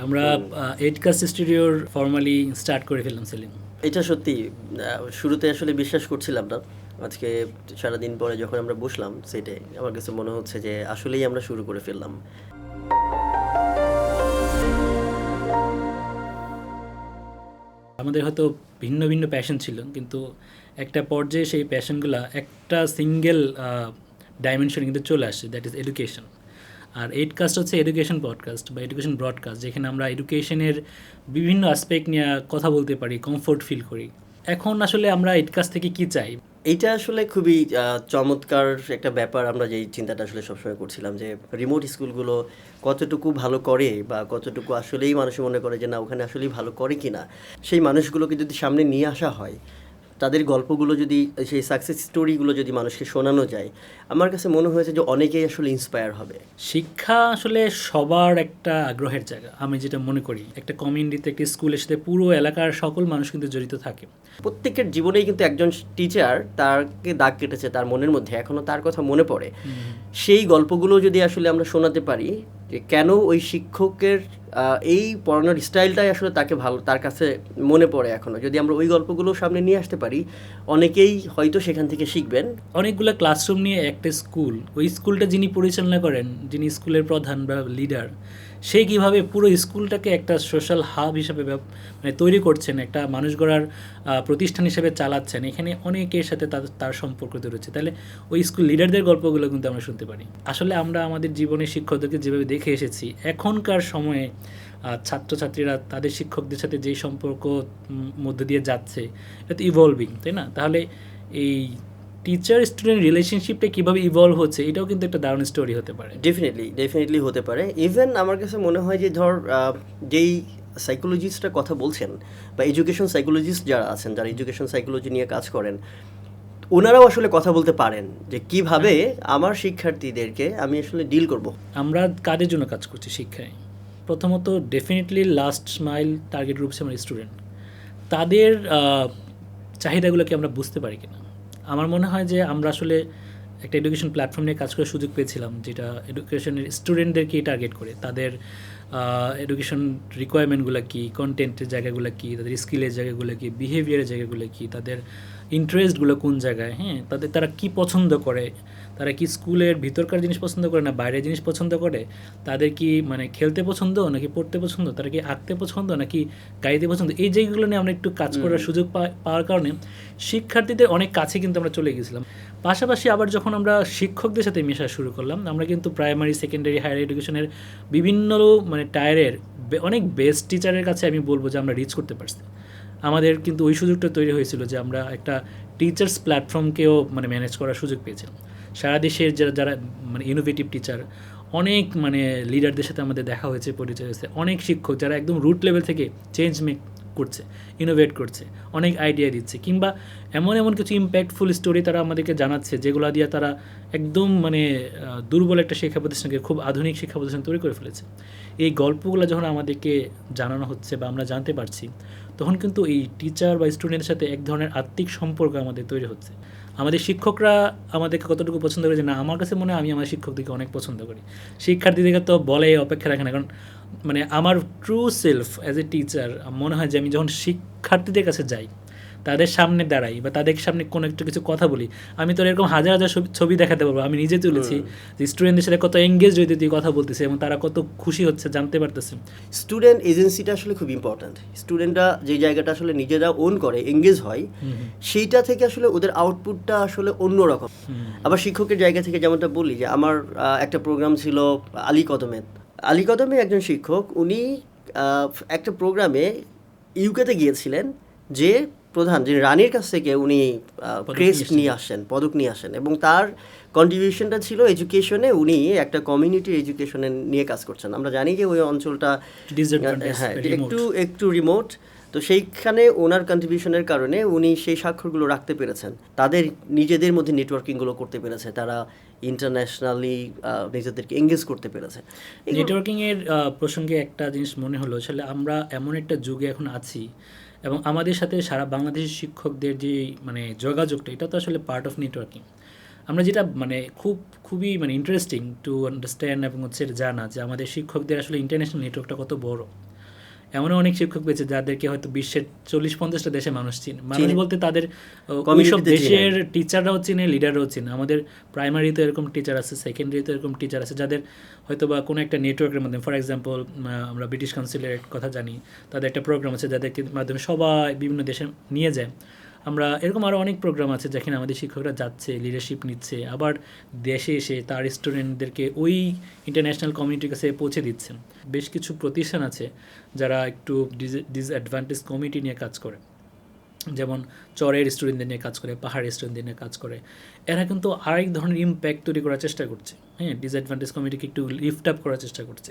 আমরা এইটকাস্ট স্টুডিওর formally start করে ফেললাম সেলিম। এটা সত্যি শুরুতে আসলে বিশ্বাস করছিলাম না। আজকে সারাদিন পরে যখন আমরা বসলাম সেটে, আমার কাছে মনে হচ্ছে যে আসলেই আমরা শুরু করে ফেললাম। আমাদের হয়তো ভিন্ন ভিন্ন প্যাশন ছিল, কিন্তু একটা পর্যায়ে সেই প্যাশনগুলো একটা সিঙ্গেল ডাইমেনশন কিন্তু চলে আসছে, দ্যাট ইজ এডুকেশন। আর এইটকাস্ট হচ্ছে এডুকেশন পডকাস্ট বা এডুকেশন ব্রডকাস্ট, যেখানে আমরা এডুকেশনের বিভিন্ন অ্যাসপেক্ট নিয়ে কথা বলতে পারি, কমফোর্ট ফিল করি। এখন আসলে আমরা এইটকাস্ট থেকে কি চাই? এইটা আসলে খুবই চমৎকার একটা ব্যাপার। আমরা যেই চিন্তাটা আসলে সবসময় করছিলাম যে রিমোট স্কুলগুলো কতটুকু ভালো করে বা কতটুকু আসলেই মানুষ মনে করে যে না ওখানে আসলেই ভালো করে কিনা, সেই মানুষগুলোকে যদি সামনে নিয়ে আসা হয়, তাদের গল্পগুলো যদি, সেই সাকসেস স্টোরিগুলো যদি মানুষকে শোনানো যায়, আমার কাছে মনে হয়েছে যে অনেকেই আসলে ইন্সপায়ার হবে। শিক্ষা আসলে সবার একটা আগ্রহের জায়গা। আমি যেটা মনে করি, একটা কমিউনিটিতে, একটা স্কুলের সাথে পুরো এলাকার সকল মানুষ কিন্তু জড়িত থাকে। প্রত্যেকের জীবনেই কিন্তু একজন টিচার তারকে দাগ কেটেছে তার মনের মধ্যে, এখনও তার কথা মনে পড়ে। সেই গল্পগুলো যদি আসলে আমরা শোনাতে পারি যে কেন ওই শিক্ষকের এই পড়ানোর স্টাইলটাই আসলে তাকে ভালো, তার কাছে মনে পড়ে এখনও, যদি আমরা ওই গল্পগুলো সামনে নিয়ে আসতে পারি, অনেকেই হয়তো সেখান থেকে শিখবেন। অনেকগুলো ক্লাসরুম নিয়ে একটা স্কুল, ওই স্কুলটা যিনি পরিচালনা করেন, যিনি স্কুলের প্রধান বা লিডার, সে কীভাবে পুরো স্কুলটাকে একটা সোশ্যাল হাব হিসেবে মানে তৈরি করছেন, একটা মানুষ গড়ার প্রতিষ্ঠান হিসেবে চালাচ্ছেন, এখানে অনেকের সাথে তার সম্পর্ক রয়েছে। তাহলে ওই স্কুল লিডারদের গল্পগুলো কিন্তু আমরা শুনতে পারি। আসলে আমরা আমাদের জীবনে শিক্ষকদেরকে যেভাবে দেখে এসেছি, এখনকার সময়ে ছাত্রছাত্রীরা তাদের শিক্ষকদের সাথে যেই সম্পর্ক মধ্যে দিয়ে যাচ্ছে, এটা তো ইভলভিং, তাই না? তাহলে এই টিচার স্টুডেন্ট রিলেশনশিপটা কীভাবে ইভলভ হচ্ছে, এটাও কিন্তু একটা দারুণ স্টোরি হতে পারে। ডেফিনেটলি হতে পারে। ইভেন আমার কাছে মনে হয় যে ধর যেই সাইকোলজিস্টরা কথা বলছেন বা এডুকেশন সাইকোলজিস্ট যারা আছেন, যারা এডুকেশন সাইকোলজি নিয়ে কাজ করেন, ওনারাও আসলে কথা বলতে পারেন যে কিভাবে আমার শিক্ষার্থীদেরকে আমি আসলে ডিল করব। আমরা কাদের জন্য কাজ করছি শিক্ষায়? প্রথমত definitely last mile target group হচ্ছে আমার স্টুডেন্ট। তাদের চাহিদাগুলোকে আমরা বুঝতে পারি কিনা। আমার মনে হয় যে আমরা আসলে একটা এডুকেশন প্ল্যাটফর্ম নিয়ে কাজ করার সুযোগ পেয়েছিলাম, যেটা এডুকেশনের স্টুডেন্টদেরকেই টার্গেট করে। তাদের এডুকেশন রিকোয়ারমেন্টগুলো কী, কন্টেন্টের জায়গাগুলো কী, তাদের স্কিলের জায়গাগুলো কী, বিহেভিয়ারের জায়গাগুলো কী, তাদের ইন্টারেস্টগুলো কোন জায়গায়, হ্যাঁ, তারা কি পছন্দ করে, তারা কি স্কুলের ভিতরকার জিনিস পছন্দ করে না বাইরের জিনিস পছন্দ করে, তাদের কি মানে খেলতে পছন্দ নাকি পড়তে পছন্দ, তারা কি আঁকতে পছন্দ নাকি গাইতে পছন্দ, এই জায়গাগুলো নিয়ে আমরা একটু কাজ করার সুযোগ পাওয়ার কারণে শিক্ষার্থীদের অনেক কাছে কিন্তু আমরা চলে গেছিলাম। পাশাপাশি আবার যখন আমরা শিক্ষকদের সাথে মেশা শুরু করলাম, আমরা কিন্তু প্রাইমারি, সেকেন্ডারি, হায়ার এডুকেশনের বিভিন্ন মানে টায়ারের অনেক বেস্ট টিচারের কাছে আমি বলবো যে আমরা রিচ করতে পারছি। আমাদের কিন্তু ওই সুযোগটা তৈরি হয়েছিল যে আমরা একটা টিচার্স প্ল্যাটফর্মকেও মানে ম্যানেজ করার সুযোগ পেয়েছিলাম। সারা দেশের যারা মানে ইনোভেটিভ টিচার, অনেক মানে লিডারদের সাথে আমাদের দেখা হয়েছে, পরিচয় হয়েছে। অনেক শিক্ষক যারা একদম রুট লেভেল থেকে চেঞ্জ মেক করছে, ইনোভেট করছে, অনেক আইডিয়া দিচ্ছে, কিংবা এমন কিছু ইম্প্যাক্টফুল স্টোরি তারা আমাদেরকে জানাচ্ছে, যেগুলো দিয়ে তারা একদম মানে দুর্বল একটা শিক্ষা প্রতিষ্ঠানকে খুব আধুনিক শিক্ষা প্রতিষ্ঠান তৈরি করে ফেলেছে। এই গল্পগুলো যখন আমাদেরকে জানানো হচ্ছে বা আমরা জানতে পারছি, তখন কিন্তু এই টিচার বা স্টুডেন্টের সাথে এক ধরনের আত্মিক সম্পর্ক আমাদের তৈরি হচ্ছে। আমাদের শিক্ষকরা আমাদেরকে কতটুকু পছন্দ করে যে না, আমার কাছে মনে হয় আমি আমার শিক্ষকদেরকে অনেক পছন্দ করি। শিক্ষার্থীদেরকে তো বলে অপেক্ষা রাখে না, কারণ মানে আমার true self as a teacher মনে হয় যে আমি যখন শিক্ষার্থীদের কাছে যাই, তাদের সামনে দাঁড়াই বা তাদের সামনে কোনো একটা কিছু কথা বলি, আমি তো এরকম হাজার হাজার ছবি দেখাতে পারবো। আমি নিজে তুলেছি যে স্টুডেন্টদের সাথে কত এঙ্গেজ হইতে তুই কথা বলতেছে এবং তারা কত খুশি হচ্ছে জানতে পারতেছে। স্টুডেন্ট এজেন্সিটা আসলে খুব ইম্পর্ট্যান্ট। স্টুডেন্টরা যে জায়গাটা আসলে নিজেরা ওন করে, এঙ্গেজ হয়, সেইটা থেকে আসলে ওদের আউটপুটটা আসলে অন্যরকম। আবার শিক্ষকের জায়গা থেকে যেমনটা বলি যে আমার একটা প্রোগ্রাম ছিল আলী কদমে একজন শিক্ষক, উনি একটা প্রোগ্রামে ইউকেতে গিয়েছিলেন, যে প্রধান যে রানীর কাছ থেকে উনি ক্রেস্ট নিয়ে আসেন, পদক নিয়ে আসেন, এবং তার কন্ট্রিবিউশনটা ছিল এডুকেশনে। উনি একটা কমিউনিটি এডুকেশনে নিয়ে কাজ করছেন। আমরা জানি যে ওই অঞ্চলটা হ্যাঁ একটু রিমোট, তো সেইখানে ওনার কন্ট্রিবিউশনের কারণে উনি সেই স্বাক্ষরগুলো রাখতে পেরেছেন, তাদের নিজেদের মধ্যে নেটওয়ার্কিংগুলো করতে পেরেছে, তারা ইন্টারন্যাশনালি নিজেদেরকে এঙ্গেজ করতে পেরেছে। নেটওয়ার্কিংয়ের প্রসঙ্গে একটা জিনিস মনে হলো, আসলে আমরা এমন একটা যুগে এখন আছি এবং আমাদের সাথে সারা বাংলাদেশের শিক্ষকদের যে মানে যোগাযোগটা, এটা তো আসলে পার্ট অফ নেটওয়ার্কিং। আমরা যেটা মানে খুবই মানে ইন্টারেস্টিং টু আন্ডারস্ট্যান্ড এবং হচ্ছে জানা যে আমাদের শিক্ষকদের আসলে ইন্টারন্যাশনাল নেটওয়ার্কটা কত বড়। এমনও অনেক শিক্ষক পেয়েছে যাদেরকে হয়তো বিশ্বের 40-50টা দেশে মানুষ চিনে। বলতে তাদের ওইসব Community-তে দেশের টিচাররাও চিনে, লিডাররাও চিনে। আমাদের প্রাইমারিতে এরকম টিচার আছে, সেকেন্ডারিতে এরকম টিচার আছে যাদের হয়তো বা কোনো একটা নেটওয়ার্কের মাধ্যমে, ফর এক্সাম্পল আমরা ব্রিটিশ কাউন্সিলের কথা জানি, তাদের একটা প্রোগ্রাম আছে যাদেরকে মাধ্যমে সবাই বিভিন্ন দেশে নিয়ে যায়। আমরা এরকম আরও অনেক প্রোগ্রাম আছে যেখানে আমাদের শিক্ষকরা যাচ্ছে, লিডারশিপ নিচ্ছে, আবার দেশে এসে তার স্টুডেন্টদেরকে ওই ইন্টারন্যাশনাল কমিউনিটির কাছে পৌঁছে দিচ্ছেন। বেশ কিছু প্রতিষ্ঠান আছে যারা একটু ডিসঅ্যাডভান্টেজ কমিউনিটি নিয়ে কাজ করে, যেমন চরের স্টুডেন্টদের নিয়ে কাজ করে, পাহাড়ের স্টুডেন্টদের নিয়ে কাজ করে। এরা কিন্তু আরেক ধরনের ইম্প্যাক্ট তৈরি করার চেষ্টা করছে, হ্যাঁ, ডিসঅ্যাডভান্টেজ কমিউনিটিকে একটু লিফট আপ করার চেষ্টা করছে।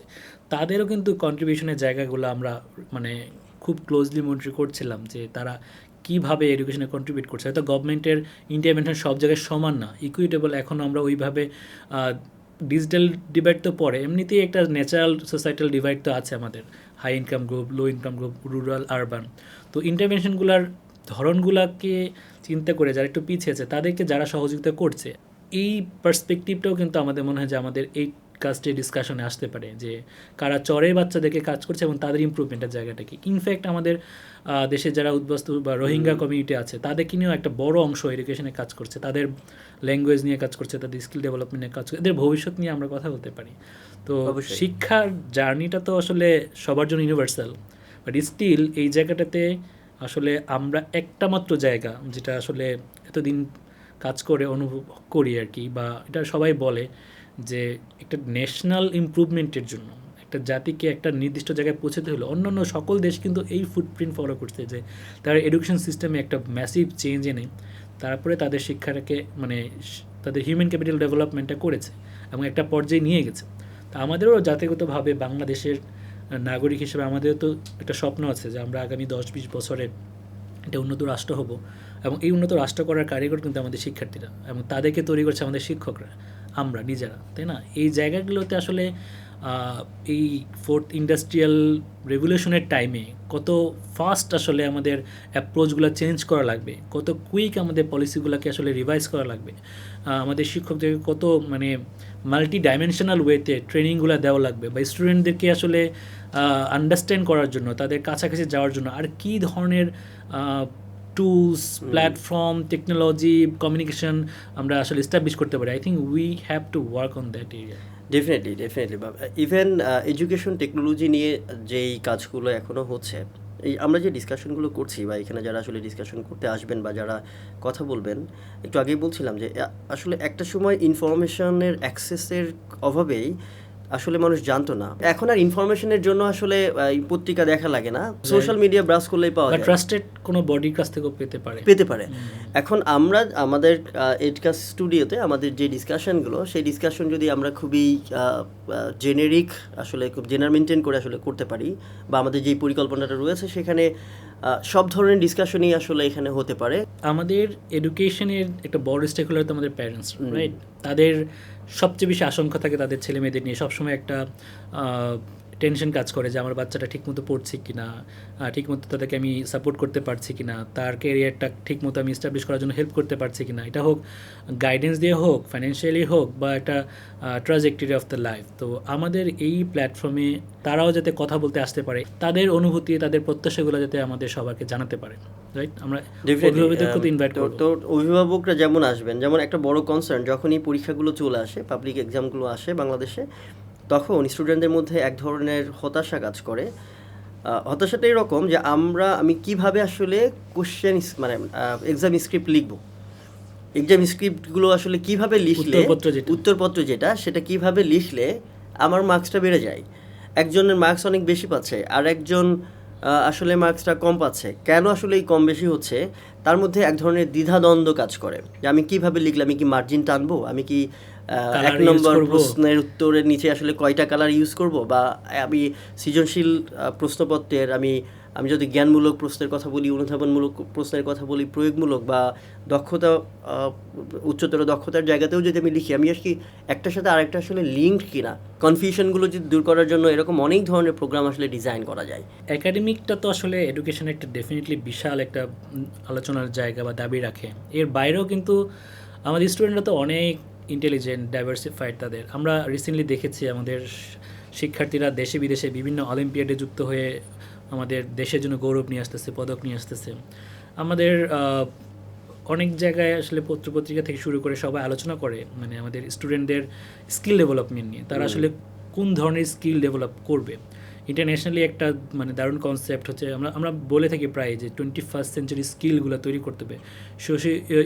তাদেরও কিন্তু কন্ট্রিবিউশনের জায়গাগুলো আমরা মানে খুব ক্লোজলি মনিটর করছিলাম যে তারা কীভাবে এডুকেশনে কন্ট্রিবিউট করছে। হয়তো গভর্নমেন্টের ইন্টারভেনশন সব জায়গায় সমান না, ইকুইটেবল এখনও আমরা ওইভাবে ডিজিটাল ডিভাইড তো পড়ে, এমনিতেই একটা ন্যাচারাল সোসাইটাল ডিভাইড তো আছে আমাদের, high income group, low income group, rural, urban. তো ইন্টারভেনশনগুলোর ধরনগুলোকে চিন্তা করে যারা একটু পিছিয়ে আছে তাদেরকে যারা সহযোগিতা করছে, এই পার্সপেক্টিভটাও কিন্তু আমাদের মনে হয় যে আমাদের এই কাজটি ডিসকাশনে আসতে পারে যে কারা চরের বাচ্চাদেরকে কাজ করছে এবং তাদের ইমপ্রুভমেন্টের জায়গাটা কি। ইনফ্যাক্ট আমাদের দেশে যারা উদ্বাস্তু বা রোহিঙ্গা কমিউনিটি আছে তাদেরকে নিয়েও একটা বড় অংশ এডুকেশনে কাজ করছে, তাদের ল্যাঙ্গুয়েজ নিয়ে কাজ করছে, তাদের স্কিল ডেভেলপমেন্ট নিয়ে কাজ করছে, এদের ভবিষ্যৎ নিয়ে আমরা কথা বলতে পারি। তো শিক্ষার জার্নিটা তো আসলে সবার জন্য ইউনিভার্সাল, বাট স্টিল এই জায়গাটাতে আসলে আমরা একটা মাত্র জায়গা যেটা আসলে এতদিন কাজ করে অনুভব করি আর কি, বা এটা সবাই বলে যে একটা ন্যাশনাল ইমপ্রুভমেন্টের জন্য একটা জাতিকে একটা নির্দিষ্ট জায়গায় পৌঁছতে হলো অন্যান্য সকল দেশ কিন্তু এই ফুটপ্রিন্ট ফলো করছে যে তারা এডুকেশন সিস্টেমে একটা ম্যাসিভ চেঞ্জ এনে তারপরে তাদের শিক্ষাটাকে মানে তাদের হিউম্যান ক্যাপিটাল ডেভেলপমেন্টটা করেছে এবং একটা পর্যায়ে নিয়ে গেছে। তা আমাদেরও জাতিগতভাবে বাংলাদেশের নাগরিক হিসেবে আমাদেরও তো একটা স্বপ্ন আছে যে আমরা আগামী 10-20 বছরে একটা উন্নত রাষ্ট্র হব, এবং এই উন্নত রাষ্ট্র করার কারিগর কিন্তু আমাদের শিক্ষার্থীরা, এবং তাদেরকে তৈরি করছে আমাদের শিক্ষকরা, আমরা নিজেরা, তাই না? এই জায়গাগুলোতে আসলে এই 4th ইন্ডাস্ট্রিয়াল রেভলিউশনের টাইমে কত ফাস্ট আসলে আমাদের অ্যাপ্রোচগুলো চেঞ্জ করা লাগবে, কত কুইক আমাদের পলিসিগুলোকে আসলে রিভাইজ করা লাগবে, আমাদের শিক্ষকদেরকে কত মানে মাল্টি ডাইমেনশনাল ওয়েতে ট্রেনিংগুলো দেওয়া লাগবে, বা স্টুডেন্টদেরকে আসলে আন্ডারস্ট্যান্ড করার জন্য, তাদের কাছাকাছি যাওয়ার জন্য আর কী ধরনের টুলস, প্ল্যাটফর্ম, টেকনোলজি, কমিউনিকেশন আমরা আসলে এস্টাবলিশ করতে পারি। I think we have to work on that area. Definitely even education technology নিয়ে যেই কাজগুলো এখনও হচ্ছে, এই আমরা যে ডিসকাশনগুলো করছি বা এখানে যারা আসলে ডিসকাশন করতে আসবেন বা যারা কথা বলবেন, একটু আগেই বলছিলাম যে আসলে একটা সময় ইনফরমেশনের অ্যাক্সেসের অভাবেই আসলে মানুষ জানতো না। এখন আর ইনফরমেশনের জন্য আসলে পত্রিকা দেখা লাগে না, সোশ্যাল মিডিয়া ব্রাউজ করলেই পাওয়া যায়, ট্রাস্টেড কোনো বডির কাছ থেকেও পেতে পারে। এখন আমরা আমাদের এডকাস্ট স্টুডিওতে আমাদের যে ডিসকাশনগুলো, সেই ডিসকাশন যদি আমরা খুবই জেনেরিক আসলে খুব জেনার মেনটেন করে আসলে করতে পারি, বা আমাদের যেই পরিকল্পনাটা রয়েছে সেখানে সব ধরনের ডিসকাশনই আসলে এখানে হতে পারে। আমাদের এডুকেশনের একটা বড় স্টেক হোল্ডার তো আমাদের প্যারেন্টস, রাইট? তাদের সবচেয়ে বেশি আশঙ্কা থাকে তাদের ছেলে মেয়েদের নিয়ে, সবসময় একটা টেনশন কাজ করে যে আমার বাচ্চাটা ঠিকমতো পড়ছে কি না, ঠিকমতো তাদেরকে আমি সাপোর্ট করতে পারছি কি না, তার ক্যারিয়ারটা ঠিকমতো আমি এস্টাবলিশ করার জন্য হেল্প করতে পারছি কি না, এটা হোক গাইডেন্স দিয়ে হোক, ফাইন্যান্সিয়ালি হোক, বা একটা ট্রাজেক্টরি অফ দ্য লাইফ। তো আমাদের এই প্ল্যাটফর্মে তারাও যাতে কথা বলতে আসতে পারে, তাদের অনুভূতি, তাদের প্রত্যাশাগুলো যাতে আমাদের সবাইকে জানাতে পারে, রাইট? আমরা অভিভাবকদেরকে ইনভাইট করব। তো অভিভাবকরা যেমন আসবেন, যেমন একটা বড় কনসার্ন যখনই পরীক্ষাগুলো চলে আসে, পাবলিক এক্সামগুলো আসে বাংলাদেশে, তখন স্টুডেন্টদের মধ্যে এক ধরনের হতাশা কাজ করে। হতাশাটা এরকম যে আমি কিভাবে আসলে কোশ্চেন মানে এক্সাম স্ক্রিপ্ট লিখব, এক্সাম স্ক্রিপ্টগুলো আসলে কিভাবে লিখলে, উত্তরপত্র যেটা সেটা কিভাবে লিখলে আমার মার্কসটা বেড়ে যায়। একজনের মার্কস অনেক বেশি পাচ্ছে আর একজন আসলে মার্কসটা কম পাচ্ছে। কেন আসলে এই কম বেশি হচ্ছে, তার মধ্যে এক ধরনের দ্বিধাদ্বন্দ্ব কাজ করে যে আমি কিভাবে লিখলে, আমি কি মার্জিন টানবো, আমি কি 1 নম্বর প্রশ্নের উত্তরের নিচে আসলে কয়টা কালার ইউজ করব, বা আমি সৃজনশীল প্রশ্নপত্রের আমি যদি জ্ঞানমূলক প্রশ্নের কথা বলি, অনুধাবনমূলক প্রশ্নের কথা বলি, প্রয়োগমূলক বা দক্ষতা, উচ্চতর দক্ষতার জায়গাতেও যদি আমি লিখি, আমি কি একটার সাথে আরেকটা আসলে লিঙ্কড কিনা, কনফিউশনগুলো যদি দূর করার জন্য এরকম অনেক ধরনের প্রোগ্রাম আসলে ডিজাইন করা যায়। একাডেমিকটা তো আসলে এডুকেশনের একটা ডেফিনেটলি বিশাল একটা আলোচনার জায়গা বা দাবি রাখে। এর বাইরেও কিন্তু আমাদের স্টুডেন্টরা তো অনেক ইন্টেলিজেন্ট, ডাইভার্সিফাইড। তাদের আমরা রিসেন্টলি দেখেছি আমাদের শিক্ষার্থীরা দেশে বিদেশে বিভিন্ন অলিম্পিয়াডে যুক্ত হয়ে আমাদের দেশের জন্য গৌরব নিয়ে আসতেছে, পদক নিয়ে আসতেছে। আমাদের অনেক জায়গায় আসলে পত্রপত্রিকা থেকে শুরু করে সবাই আলোচনা করে মানে আমাদের স্টুডেন্টদের স্কিল ডেভেলপমেন্ট নিয়ে, তারা আসলে কোন ধরনের স্কিল ডেভেলপ করবে। ইন্টারন্যাশনালি একটা মানে দারুণ কনসেপ্ট হচ্ছে, আমরা বলে থাকি প্রায় যে 21st সেঞ্চুরি স্কিলগুলো তৈরি করতে হবে,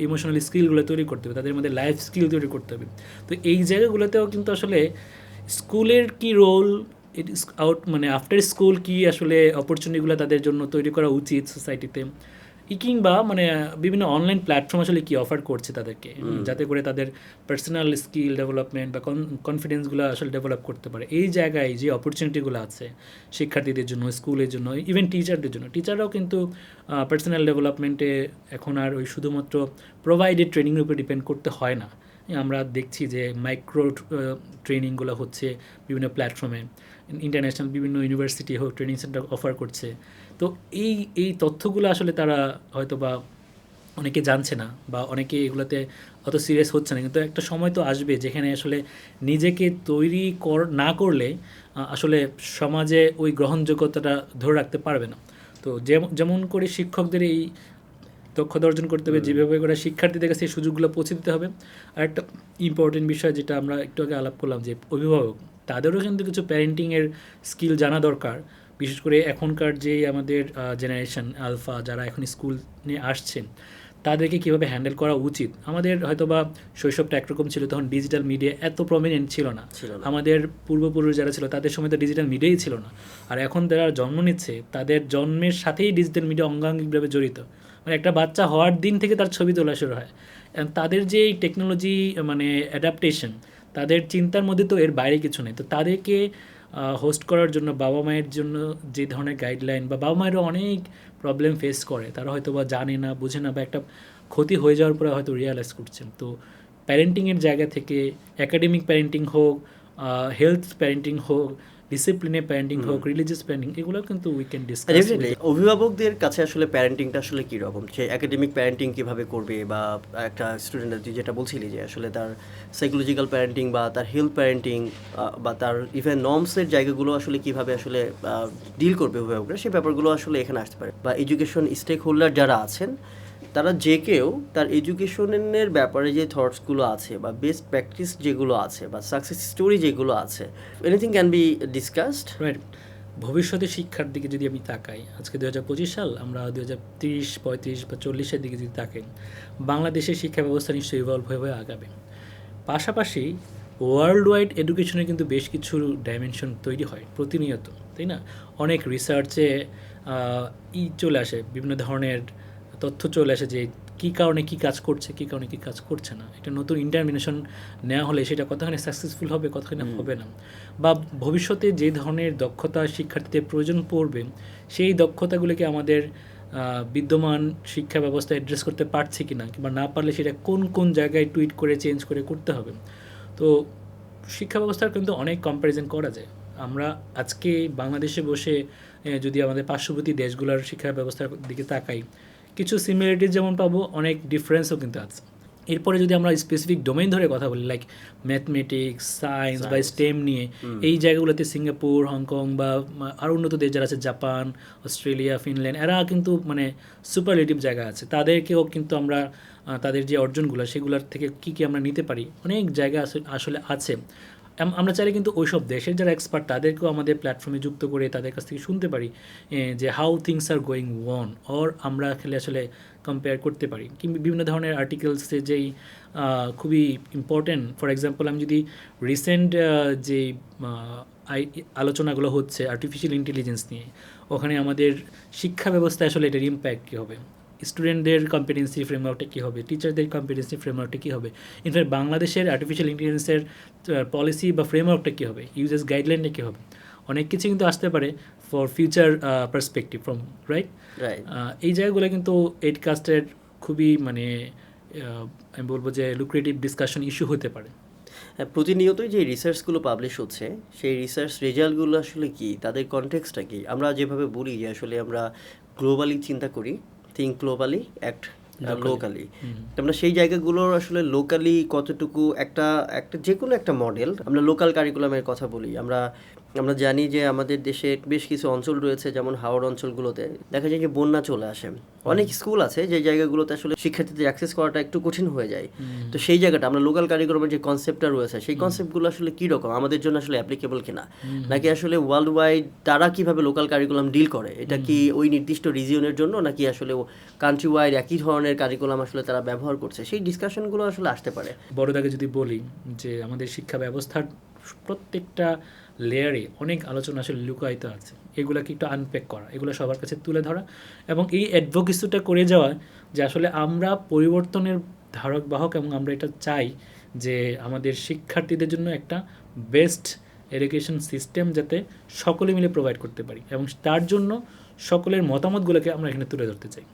ইমোশনালি স্কিলগুলো তৈরি করতে হবে, তাদের মধ্যে লাইফ স্কিল তৈরি করতে হবে। তো এই জায়গাগুলোতেও কিন্তু আসলে স্কুলের কি রোল, ইট ইস আউট মানে আফটার স্কুল কি আসলে অপরচুনিটিগুলো তাদের জন্য তৈরি করা উচিত সোসাইটিতে, কিংবা মানে বিভিন্ন অনলাইন প্ল্যাটফর্ম আসলে কি অফার করছে তাদেরকে, যাতে করে তাদের পার্সোনাল স্কিল ডেভেলপমেন্ট বা কনফিডেন্সগুলো আসলে ডেভেলপ করতে পারে। এই জায়গায় যে অপরচুনিটিগুলো আছে শিক্ষার্থীদের জন্য, স্কুলের জন্য, ইভেন টিচারদের জন্য, টিচাররাও কিন্তু পার্সোনাল ডেভেলপমেন্টে এখন আর ওই শুধুমাত্র প্রোভাইডেড ট্রেনিংয়ের উপর ডিপেন্ড করতে হয় না। আমরা দেখছি যে মাইক্রো ট্রেনিংগুলো হচ্ছে বিভিন্ন প্ল্যাটফর্মে, ইন্টারন্যাশনাল বিভিন্ন ইউনিভার্সিটি হোক ট্রেনিং সেন্টার অফার করছে। তো এই তথ্যগুলো আসলে তারা হয়তো বা অনেকে জানছে না বা অনেকে এগুলোতে অত সিরিয়াস হচ্ছে না, কিন্তু একটা সময় তো আসবে যেখানে আসলে নিজেকে তৈরি না করলে আসলে সমাজে ওই গ্রহণযোগ্যতাটা ধরে রাখতে পারবে না। তো যেমন করে শিক্ষকদের এই দক্ষতা অর্জন করতে হবে, যেভাবে করে শিক্ষার্থীদের কাছে এই সুযোগগুলো পৌঁছে দিতে হবে। আর একটা ইম্পর্টেন্ট বিষয় যেটা আমরা একটু আগে আলাপ করলাম, যে অভিভাবক তাদেরও কিন্তু কিছু প্যারেন্টিংয়ের স্কিল জানা দরকার। বিশেষ করে এখনকার যে আমাদের জেনারেশন আলফা যারা এখন স্কুল নিয়ে আসছেন, তাদেরকে কীভাবে হ্যান্ডেল করা উচিত। আমাদের হয়তো বা শৈশবটা একরকম ছিল, তখন ডিজিটাল মিডিয়া এত প্রমিনেন্ট ছিল না। আমাদের পূর্বপুরুষ যারা ছিল তাদের সময় তো ডিজিটাল মিডিয়াই ছিল না। আর এখন যারা জন্ম নিচ্ছে তাদের জন্মের সাথেই ডিজিটাল মিডিয়া অঙ্গাঙ্গিকভাবে জড়িত। মানে একটা বাচ্চা হওয়ার দিন থেকে তার ছবি তোলা শুরু হয়। তাদের যে টেকনোলজি মানে অ্যাডাপ্টেশন, তাদের চিন্তার মধ্যে তো এর বাইরে কিছু নেই। তো তাদেরকে হোস্ট করার জন্য বাবা মায়ের জন্য যে ধরনের গাইডলাইন, বা বাবা মায়েরও অনেক প্রবলেম ফেস করে, তারা হয়তো বা জানে না, বুঝে না, বা একটা ক্ষতি হয়ে যাওয়ার পরে হয়তো রিয়ালাইজ করছেন। তো প্যারেন্টিংয়ের জায়গা থেকে একাডেমিক প্যারেন্টিং হোক, হেলথ প্যারেন্টিং হোক, ডিসিপ্লিনে প্যারেন্টিং হোক, রিলিজিয়াস প্যারেন্টিং, এগুলো কিন্তু উই ক্যান ডিসকাস। অভিভাবকদের কাছে আসলে প্যারেন্টিংটা আসলে কীরকম, সে একাডেমিক প্যারেন্টিং কীভাবে করবে, বা একটা স্টুডেন্ট যেটা বলছিলি যে আসলে তার সাইকোলজিক্যাল প্যারেন্টিং বা তার হেলথ প্যারেন্টিং বা তার ইভেন নর্মসের জায়গাগুলো আসলে কীভাবে আসলে ডিল করবে অভিভাবকরা, সেই ব্যাপারগুলো আসলে এখানে আসতে পারে। বা এডুকেশন স্টেক হোল্ডার যারা আছেন তারা যে কেউ তার এডুকেশনের ব্যাপারে যে থটসগুলো আছে বা বেস্ট প্র্যাকটিস যেগুলো আছে বা সাকসেস স্টোরি যেগুলো আছে, anything can be discussed. Right. ভবিষ্যতে শিক্ষার দিকে যদি আমি তাকাই, আজকে 2025 সাল, আমরা 2030, 35 বা 40-এর দিকে যদি তাকাই, বাংলাদেশের শিক্ষা ব্যবস্থা নিশ্চয়ই ইভলভ হয়ে আগাবে। পাশাপাশি ওয়ার্ল্ড ওয়াইড এডুকেশনে কিন্তু বেশ কিছু ডাইমেনশন তৈরি হয় প্রতিনিয়ত, তাই না? অনেক রিসার্চে চলে আসে, বিভিন্ন ধরনের তথ্য চলে আসে যে কী কারণে কী কাজ করছে, কী কারণে কী কাজ করছে না। একটা নতুন ইন্টারমিনেশন নেওয়া হলে সেটা কতখানি সাকসেসফুল হবে, কতখানি হবে না, বা ভবিষ্যতে যে ধরনের দক্ষতা শিক্ষার্থীদের প্রয়োজন পড়বে, সেই দক্ষতাগুলিকে আমাদের বিদ্যমান শিক্ষা ব্যবস্থা অ্যাড্রেস করতে পারছে কি না, কিংবা না পারলে সেটা কোন কোন জায়গায় টুইট করে চেঞ্জ করে করতে হবে। তো শিক্ষা ব্যবস্থার কিন্তু অনেক কম্প্যারিজন করা যায়। আমরা আজকে বাংলাদেশে বসে যদি আমাদের পার্শ্ববর্তী দেশগুলোর শিক্ষা ব্যবস্থার দিকে তাকাই, কিছু সিমিলারিটিস যেমন পাবো, অনেক ডিফারেন্সও কিন্তু আছে। এরপরে যদি আমরা স্পেসিফিক ডোমেইন ধরে কথা বলি, লাইক ম্যাথমেটিক্স, সায়েন্স বা স্টেম নিয়ে, এই জায়গাগুলোতে সিঙ্গাপুর, হংকং বা আরও উন্নত দেশ যারা আছে, জাপান, অস্ট্রেলিয়া, ফিনল্যান্ড, এরা কিন্তু মানে সুপারলেটিভ জায়গা আছে। তাদেরকেও কিন্তু আমরা তাদের যে অর্জনগুলো সেগুলোর থেকে কী কী আমরা নিতে পারি, অনেক জায়গা আসলে আছে। আমরা চাইলে কিন্তু ওইসব দেশের যারা এক্সপার্ট তাদেরকেও আমাদের প্ল্যাটফর্মে যুক্ত করে তাদের কাছ থেকে শুনতে পারি যে how things are going on, or আমরা খেলে আসলে কম্পেয়ার করতে পারি। কিংবা বিভিন্ন ধরনের আর্টিকেলসে যেই খুবই ইম্পর্টেন্ট, ফর এক্সাম্পল আমি যদি রিসেন্ট যে আলোচনাগুলো হচ্ছে আর্টিফিশিয়াল ইন্টেলিজেন্স নিয়ে, ওখানে আমাদের শিক্ষা ব্যবস্থায় আসলে এটার ইম্প্যাক্ট কী হবে, স্টুডেন্টদের কম্পিটেন্সি ফ্রেমওয়ার্কটা কী হবে, টিচারদের কম্পিটেন্সি ফ্রেমওয়ার্কটা কী হবে, ইনফ্যাক্ট বাংলাদেশের আর্টিফিশিয়াল ইন্টেলিজেন্সের পলিসি বা ফ্রেমওয়ার্কটা কী হবে, ইউজেস গাইডলাইনটা কী হবে, অনেক কিছু কিন্তু আসতে পারে for future perspective from right. এই জায়গাগুলো কিন্তু এডকাস্টের খুবই মানে আমি বলবো যে লুক্রেটিভ ডিসকাশন ইস্যু হতে পারে। প্রতিনিয়তই যে রিসার্চগুলো পাবলিশ হচ্ছে, সেই রিসার্চ রেজাল্টগুলো আসলে কি, তাদের কনটেক্সটটা কি? আমরা যেভাবে বলি যে আসলে আমরা গ্লোবালি চিন্তা করি, থিঙ্ক গ্লোবালি, অ্যাক্ট লোকালি, আমরা সেই জায়গাগুলোর আসলে লোকালি কতটুকু একটা যে কোনো একটা মডেল, আমরা লোকাল কারিকুলামের কথা বলি, আমরা আমরা জানি যে আমাদের দেশে বেশ কিছু অঞ্চল রয়েছে, যেমন হাওড় অঞ্চলগুলোতে দেখা যায় যে বন্যা চলে আসে। অনেক স্কুল আছে যে জায়গাগুলোতে আসলে শিক্ষার্থীদের অ্যাক্সেস করাটা একটু কঠিন হয়ে যায়। তো সেই জায়গাটা আমরা লোকাল কারিকুলামের যে কনসেপ্টটা রয়েছে সেই কনসেপ্টগুলো আসলে কী রকম, আমাদের জন্য আসলে অ্যাপ্লিকেবল কিনা, নাকি আসলে ওয়ার্ল্ড ওয়াইড তারা কীভাবে লোকাল কারিকুলাম ডিল করে, এটা কি ওই নির্দিষ্ট রিজিয়নের জন্য নাকি আসলে কান্ট্রি ওয়াইড একই ধরনের কারিকুলাম আসলে তারা ব্যবহার করছে, সেই ডিসকাশনগুলো আসলে আসতে পারে। বড়দাকে যদি বলি যে আমাদের শিক্ষা ব্যবস্থার প্রত্যেকটা লেয়ারে অনেক আলোচনা আসলে লুকায়িত আছে, এগুলোকে একটু আনপ্যাক করা, এগুলো সবার কাছে তুলে ধরা এবং এই অ্যাডভোকেসিটা করে যাওয়া যে আসলে আমরা পরিবর্তনের ধারক বাহক এবং আমরা এটা চাই যে আমাদের শিক্ষার্থীদের জন্য একটা বেস্ট এডুকেশন সিস্টেম যাতে সকলে মিলে প্রোভাইড করতে পারি এবং তার জন্য সকলের মতামতগুলোকে আমরা এখানে তুলে ধরতে চাই।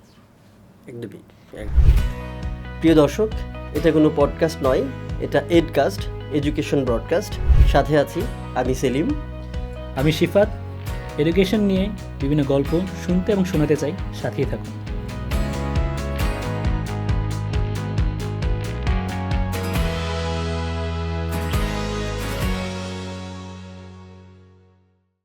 একদমই। প্রিয় দর্শক, এটা কোনো পডকাস্ট নয়, এটা এডকাস্ট, এডুকেশন ব্রডকাস্ট। সাথে আছি আমি সেলিম, আমি শিফাত। এডুকেশন নিয়ে বিভিন্ন গল্প শুনতে এবং শোনাতে চাই, সাথেই থাকুন।